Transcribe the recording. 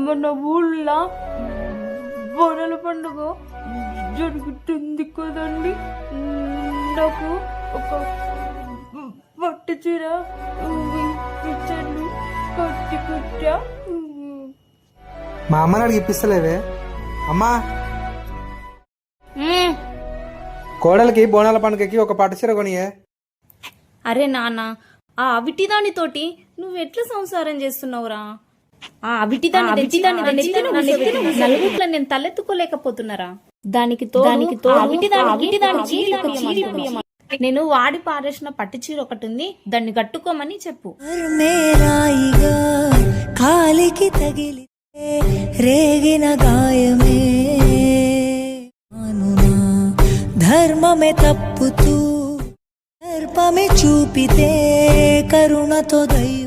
మన ఊళ్ళో బోనాల పండుగ జరుగుతుంది కదండి. నాకు ఒక పట్టు చీర ఇచ్చండి, కట్టి కుట్టా. మా అమ్మని అడిగి ఇప్పిస్తలేవే అమ్మా. కోడలికి బోనాల పండుగకి ఒక పట్టు చీర కొనియే. అరే నాన్న, ఆ అవిటిదానితోటి నువ్వు ఎట్లా సంసారం చేస్తున్నావురా? ఆ అవిటిదాన్ని నలుగుట్ల నేను తలెత్తుకోలేకపోతున్నారా? దానికి నేను వాడి పారేసిన పట్టు చీర ఒకటి ఉంది, దాన్ని కట్టుకోమని చెప్పు. కాలికి తగిలి రేగిన గాయమే ధర్మమే తప్పుతూ దర్పమే చూపితే కరుణతో దైవం